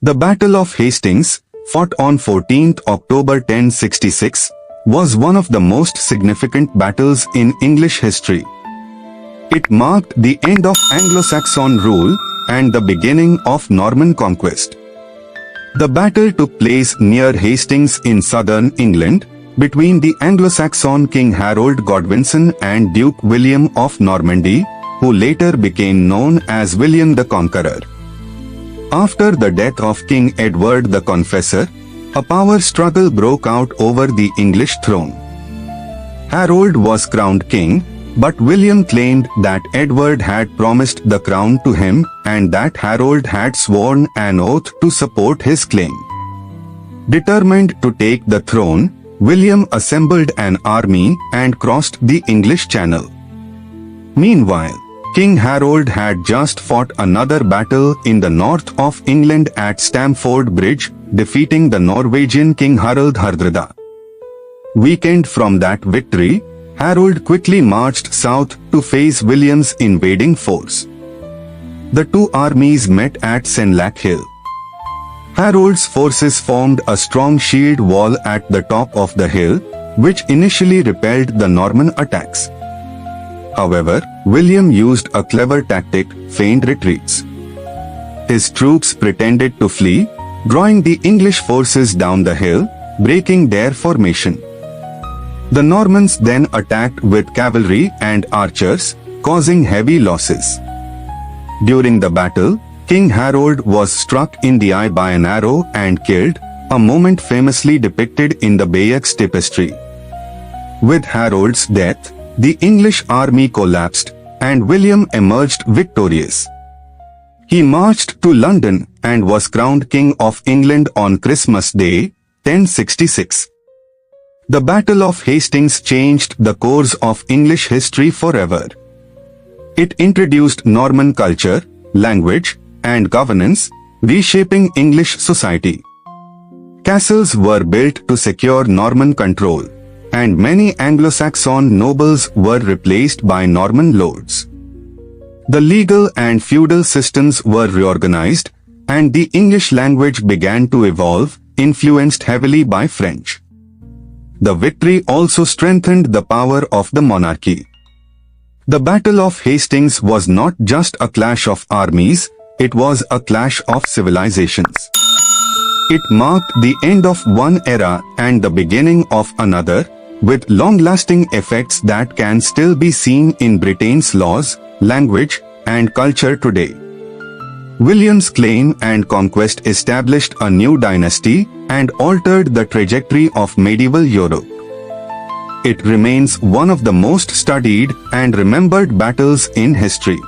The Battle of Hastings, fought on 14th October 1066, was one of the most significant battles in English history. It marked the end of Anglo-Saxon rule and the beginning of Norman conquest. The battle took place near Hastings in southern England, between the Anglo-Saxon King Harold Godwinson and Duke William of Normandy, who later became known as William the Conqueror. After the death of King Edward the Confessor, a power struggle broke out over the English throne. Harold was crowned king, but William claimed that Edward had promised the crown to him and that Harold had sworn an oath to support his claim. Determined to take the throne, William assembled an army and crossed the English Channel. Meanwhile, King Harold had just fought another battle in the north of England at Stamford Bridge, defeating the Norwegian King Harald Hardrada. Weakened from that victory, Harold quickly marched south to face William's invading force. The two armies met at Senlac Hill. Harold's forces formed a strong shield wall at the top of the hill, which initially repelled the Norman attacks. However, William used a clever tactic, feigned retreats. His troops pretended to flee, drawing the English forces down the hill, breaking their formation. The Normans then attacked with cavalry and archers, causing heavy losses. During the battle, King Harold was struck in the eye by an arrow and killed, a moment famously depicted in the Bayeux tapestry. With Harold's death, the English army collapsed, and William emerged victorious. He marched to London and was crowned King of England on Christmas Day, 1066. The Battle of Hastings changed the course of English history forever. It introduced Norman culture, language, and governance, reshaping English society. Castles were built to secure Norman control, and many Anglo-Saxon nobles were replaced by Norman lords. The legal and feudal systems were reorganized, and the English language began to evolve, influenced heavily by French. The victory also strengthened the power of the monarchy. The Battle of Hastings was not just a clash of armies, it was a clash of civilizations. It marked the end of one era and the beginning of another, with long-lasting effects that can still be seen in Britain's laws, language, and culture today. William's claim and conquest established a new dynasty and altered the trajectory of medieval Europe. It remains one of the most studied and remembered battles in history.